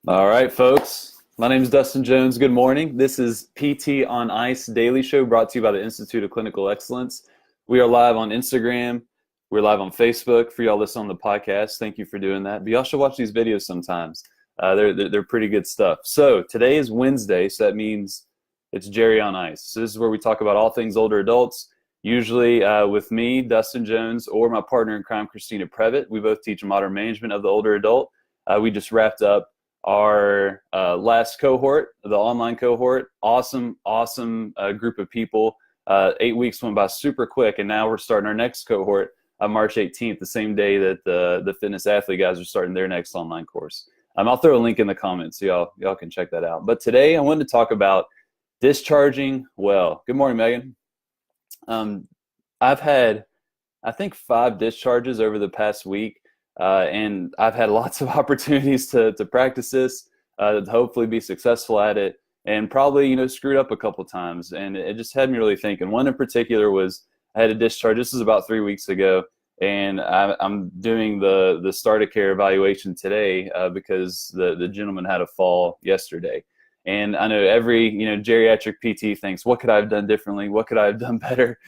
All right, folks. My name is Dustin Jones. Good morning. This is PT on Ice Daily Show brought to you by the Institute of Clinical Excellence. We are live on Instagram. We're live on Facebook. For y'all listening on the podcast, thank you for doing that. But y'all should watch these videos sometimes. They're pretty good stuff. So today is Wednesday, so that means it's Jerry on Ice. So this is where we talk about all things older adults, usually with me, Dustin Jones, or my partner in crime, Christina Previtt. We both teach modern management of the older adult. We just wrapped up our last cohort, the online cohort. Awesome group of people. 8 weeks went by super quick, and now we're starting our next cohort on March 18th, the same day that the fitness athlete guys are starting their next online course. I'll throw a link in the comments so y'all can check that out. But today I wanted to talk about discharging well. Good morning, Megan. I've had, I think, 5 discharges over the past week. And I've had lots of opportunities to practice this, to hopefully be successful at it, and probably, screwed up a couple times. And it just had me really thinking. One in particular was I had a discharge. This was about 3 weeks ago, and I'm doing the start of care evaluation today because the gentleman had a fall yesterday. And I know every, geriatric PT thinks, what could I have done differently? What could I have done better?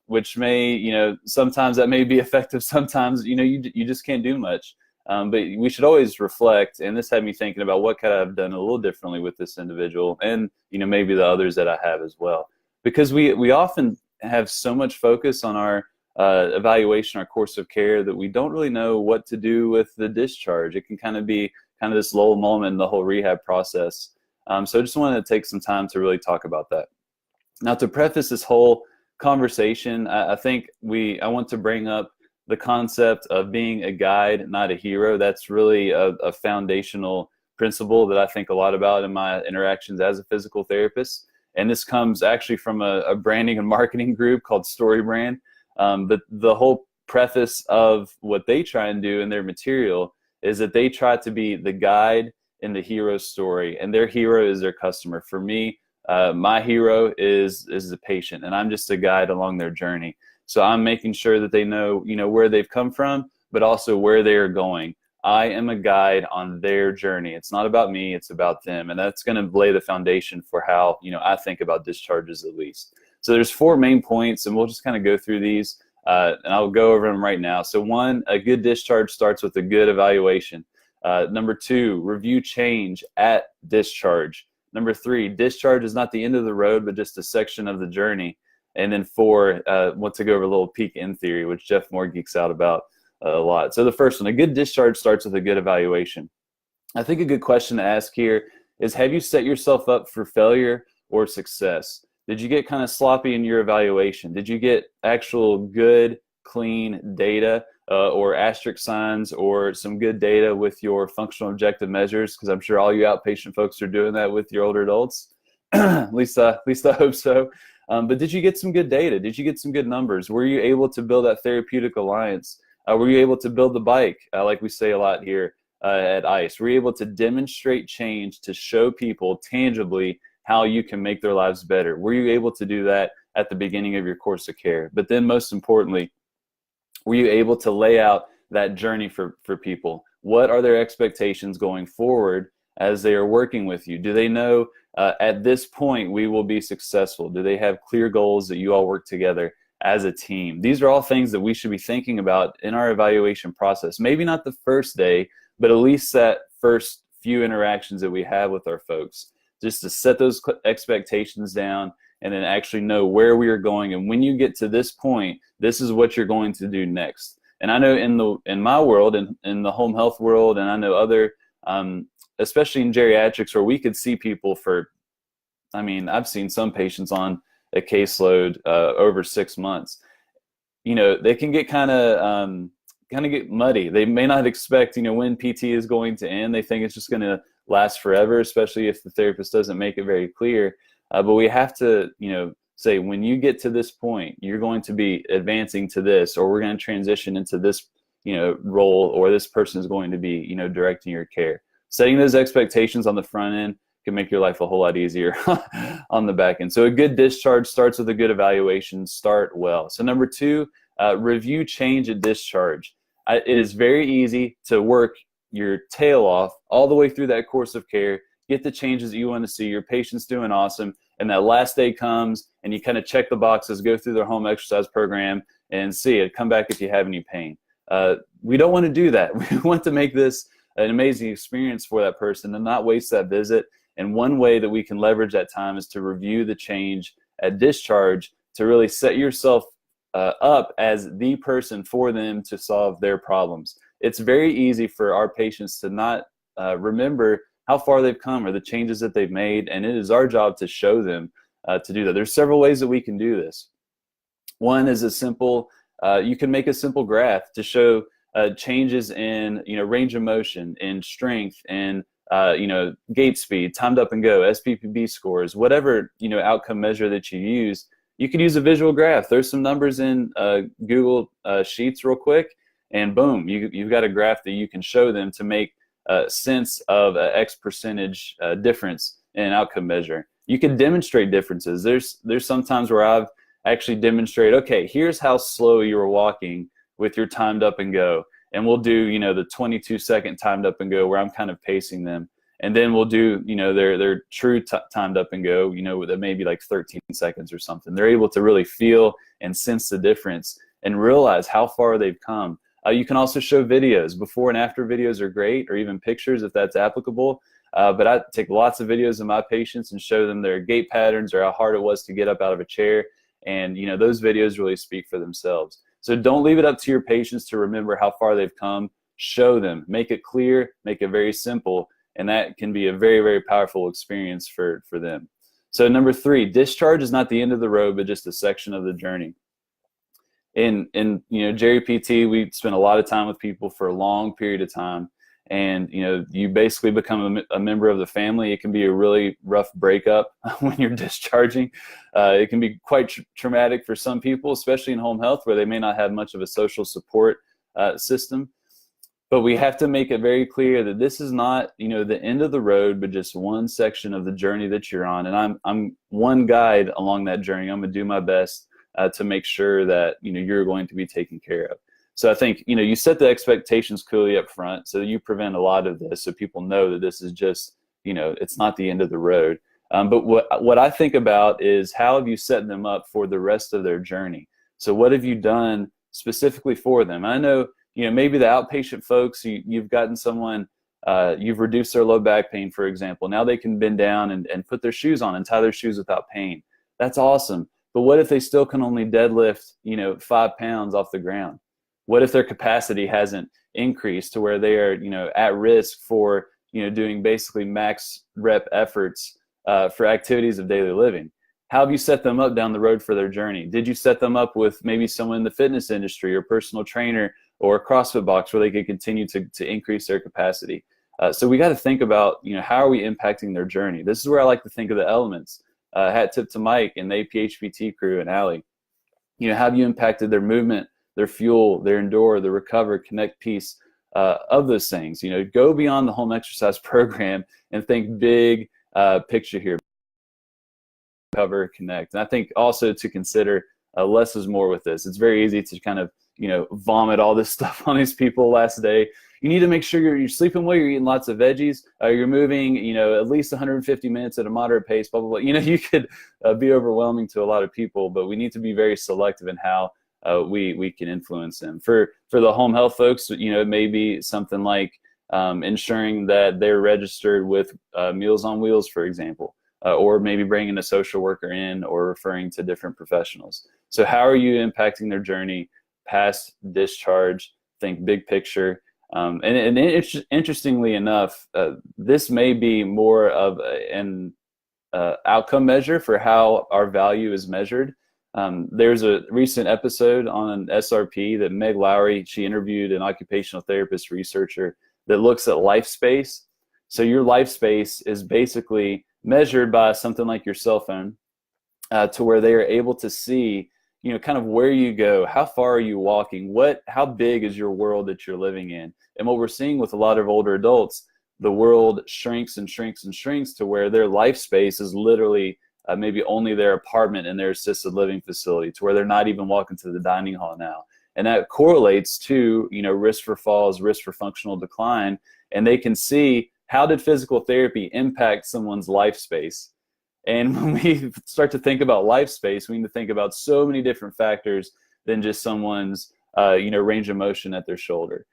Which may, sometimes that may be effective. Sometimes, you just can't do much. But we should always reflect. And this had me thinking about what could I have done a little differently with this individual, and, maybe the others that I have as well. Because we often have so much focus on our evaluation, our course of care, that we don't really know what to do with the discharge. It can kind of be this lull moment in the whole rehab process. So I just wanted to take some time to really talk about that. Now, to preface this whole conversation, I think I want to bring up the concept of being a guide, not a hero. That's really a foundational principle that I think a lot about in my interactions as a physical therapist. And this comes actually from a branding and marketing group called Story Brand. But the whole preface of what they try and do in their material is that they try to be the guide in the hero story, and their hero is their customer. For me, my hero is the patient, and I'm just a guide along their journey. So I'm making sure that they know, where they've come from, but also where they are going. I am a guide on their journey. It's not about me, it's about them. And that's going to lay the foundation for how, I think about discharges at least. So there's 4 main points, and we'll just kind of go through these, and I'll go over them right now. So 1, a good discharge starts with a good evaluation. Number 2, review change at discharge. Number 3, discharge is not the end of the road, but just a section of the journey. And then 4, want to go over a little peek in theory, which Jeff Moore geeks out about a lot. So the first one, a good discharge starts with a good evaluation. I think a good question to ask here is, have you set yourself up for failure or success? Did you get kind of sloppy in your evaluation? Did you get actual good, clean data or asterisk signs or some good data with your functional objective measures? Because I'm sure all you outpatient folks are doing that with your older adults. at least I hope so. But did you get some good data? Did you get some good numbers? Were you able to build that therapeutic alliance? Were you able to build the bike, like we say a lot here at ICE? Were you able to demonstrate change to show people tangibly how you can make their lives better? Were you able to do that at the beginning of your course of care? But then most importantly, were you able to lay out that journey for people? What are their expectations going forward as they are working with you? Do they know at this point we will be successful? Do they have clear goals that you all work together as a team? These are all things that we should be thinking about in our evaluation process. Maybe not the first day, but at least that first few interactions that we have with our folks, just to set those expectations down and then actually know where we are going. And when you get to this point, this is what you're going to do next. And I know in my world, in the home health world, and I know other, especially in geriatrics, where we could see people for, I've seen some patients on a caseload over 6 months. They can get kind of get muddy. They may not expect, when PT is going to end. They think it's just going to last forever, especially if the therapist doesn't make it very clear. But we have to, say, when you get to this point, you're going to be advancing to this, or we're going to transition into this, role, or this person is going to be, directing your care. Setting those expectations on the front end can make your life a whole lot easier on the back end. So a good discharge starts with a good evaluation. Start well. So number 2, review change at discharge. It is very easy to work your tail off all the way through that course of care, get the changes that you want to see, your patient's doing awesome, and that last day comes and you kind of check the boxes, go through their home exercise program and see it, come back if you have any pain. We don't want to do that. We want to make this an amazing experience for that person and not waste that visit. And one way that we can leverage that time is to review the change at discharge to really set yourself up as the person for them to solve their problems. It's very easy for our patients to not remember how far they've come or the changes that they've made, and it is our job to show them to do that. There's several ways that we can do this. One is a simple, you can make a simple graph to show changes in range of motion, in strength, in gait speed, timed up and go, SPPB scores, whatever outcome measure that you use. You could use a visual graph. There's some numbers in Google Sheets real quick, and boom, you've got a graph that you can show them to make sense of X percentage difference in an outcome measure. You can demonstrate differences. There's some times where I've actually demonstrated, okay, here's how slow you were walking with your timed up and go. And we'll do, the 22-second timed up and go where I'm kind of pacing them. And then we'll do, their true timed up and go, with maybe like 13 seconds or something. They're able to really feel and sense the difference and realize how far they've come. You can also show videos. Before and after videos are great, or even pictures if that's applicable. But I take lots of videos of my patients and show them their gait patterns or how hard it was to get up out of a chair. And those videos really speak for themselves. So don't leave it up to your patients to remember how far they've come. Show them, make it clear, make it very simple, and that can be a very, very powerful experience for them. So number 3, discharge is not the end of the road, but just a section of the journey. In Jerry PT, we spend a lot of time with people for a long period of time, and you basically become a member of the family. It can be a really rough breakup when you're discharging. It can be quite traumatic for some people, especially in home health where they may not have much of a social support system. But we have to make it very clear that this is not the end of the road, but just one section of the journey that you're on. And I'm one guide along that journey. I'm gonna do my best to make sure that you're going to be taken care of. So I think you set the expectations clearly up front, so you prevent a lot of this, so people know that this is just it's not the end of the road. But what I think about is how have you set them up for the rest of their journey? So what have you done specifically for them? I know maybe the outpatient folks, you've gotten someone, you've reduced their low back pain, for example. Now they can bend down and put their shoes on and tie their shoes without pain. That's awesome. But what if they still can only deadlift 5 pounds off the ground? What if their capacity hasn't increased to where they are, at risk for, doing basically max rep efforts for activities of daily living? How have you set them up down the road for their journey? Did you set them up with maybe someone in the fitness industry or personal trainer or a CrossFit box where they could continue to increase their capacity? So we got to think about, how are we impacting their journey? This is where I like to think of the elements. Hat tip to Mike and the APHPT crew and Allie. How have you impacted their movement, their fuel, their endure, their recover, connect piece of those things? Go beyond the home exercise program and think big picture here. Recover, connect. And I think also to consider less is more with this. It's very easy to kind of vomit all this stuff on these people last day. You need to make sure you're sleeping well, you're eating lots of veggies, you're moving at least 150 minutes at a moderate pace, blah blah blah. You could be overwhelming to a lot of people, but we need to be very selective in how we can influence them. For the home health folks, it may be something like ensuring that they're registered with Meals on Wheels, for example, or maybe bringing a social worker in or referring to different professionals. So how are you impacting their journey past discharge? Think big picture. And interestingly enough, this may be more of an outcome measure for how our value is measured. There's a recent episode on SRP that Meg Lowry, she interviewed an occupational therapist researcher that looks at life space. So your life space is basically measured by something like your cell phone to where they are able to see kind of where you go, how far are you walking, how big is your world that you're living in. And what we're seeing with a lot of older adults, the world shrinks and shrinks and shrinks to where their life space is literally maybe only their apartment and their assisted living facility, to where they're not even walking to the dining hall now. And that correlates to risk for falls, risk for functional decline. and they can see how did physical therapy impact someone's life space. And when we start to think about life space, we need to think about so many different factors than just someone's range of motion at their shoulder,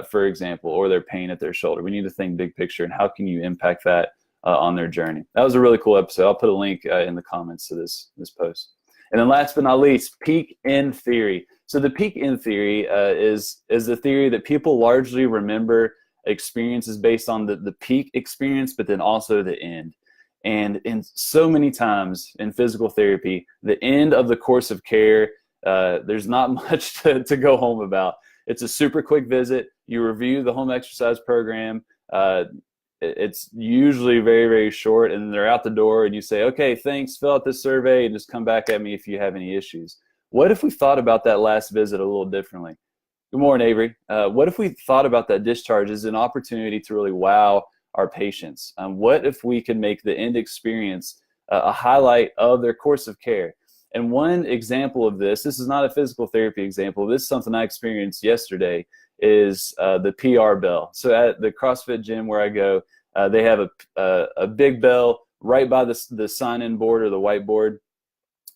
for example, or their pain at their shoulder. We need to think big picture and how can you impact that on their journey. That was a really cool episode. I'll put a link in the comments to this post. And then last but not least, peak in theory. So the peak in theory is the theory that people largely remember experiences based on the peak experience, but then also the end. And in so many times in physical therapy, the end of the course of care, there's not much to go home about. It's a super quick visit. You review the home exercise program. It's usually very, very short, and they're out the door and you say, okay, thanks, fill out this survey and just come back at me if you have any issues. What if we thought about that last visit a little differently? Good morning, Avery. What if we thought about that discharge as an opportunity to really wow our patients? What if we could make the end experience a highlight of their course of care? And one example of this is not a physical therapy example, this is something I experienced yesterday, is the PR bell. So at the CrossFit gym where I go, they have a big bell right by the sign-in board or the whiteboard,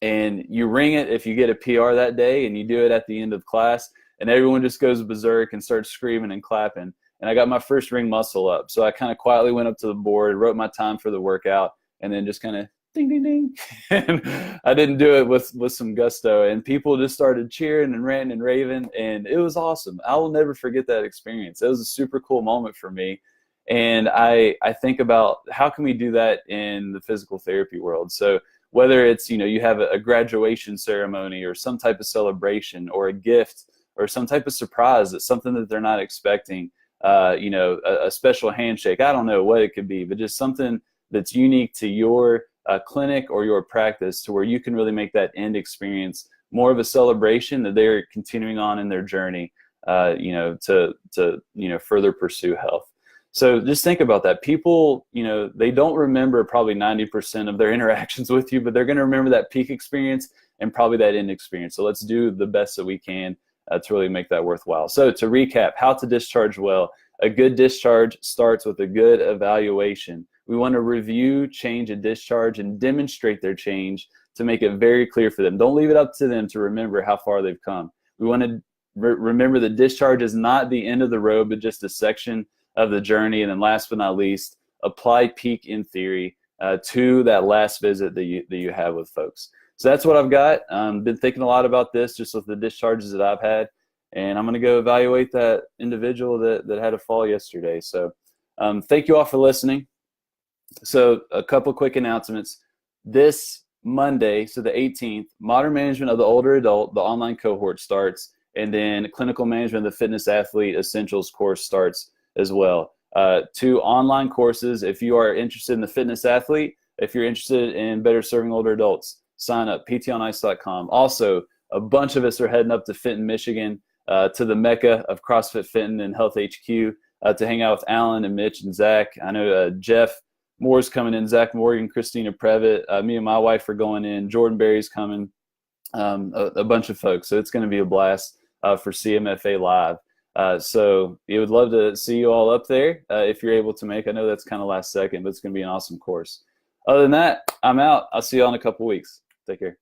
and you ring it if you get a PR that day, and you do it at the end of class, and everyone just goes berserk and starts screaming and clapping. And I got my first ring muscle up, so I kind of quietly went up to the board, wrote my time for the workout, and then just kind of ding, ding, ding. And I didn't do it with some gusto, and people just started cheering and ranting and raving, and it was awesome. I will never forget that experience. It was a super cool moment for me. And I think about how can we do that in the physical therapy world. So whether it's, you have a graduation ceremony or some type of celebration or a gift or some type of surprise, that's something that they're not expecting, a special handshake, I don't know what it could be, but just something that's unique to your clinic or your practice, to where you can really make that end experience more of a celebration that they're continuing on in their journey, to further pursue health. So just think about that. People, they don't remember probably 90% of their interactions with you, but they're going to remember that peak experience and probably that end experience. So let's do the best that we can to really make that worthwhile. So to recap, how to discharge well. A good discharge starts with a good evaluation. We want to review, change, and discharge and demonstrate their change to make it very clear for them. Don't leave it up to them to remember how far they've come. We want to remember that discharge is not the end of the road, but just a section of the journey. And then last but not least, apply peak in theory to that last visit that you have with folks. So that's what I've got. Been thinking a lot about this just with the discharges that I've had, and I'm going to go evaluate that individual that had a fall yesterday. So thank you all for listening. So a couple quick announcements. This Monday, so the 18th, Modern Management of the Older Adult, the online cohort starts, and then Clinical Management of the Fitness Athlete Essentials course starts as well. 2 online courses. If you are interested in the fitness athlete, if you're interested in better serving older adults, sign up, ptonice.com. Also, a bunch of us are heading up to Fenton, Michigan, to the mecca of CrossFit Fenton and Health HQ to hang out with Alan and Mitch and Zach. I know Jeff Moore's coming in, Zach Morgan, Christina Previtt. Me and my wife are going in. Jordan Berry's coming, a bunch of folks. So it's going to be a blast for CMFA Live. So we would love to see you all up there if you're able to make. I know that's kind of last second, but it's going to be an awesome course. Other than that, I'm out. I'll see you all in a couple weeks. Take care.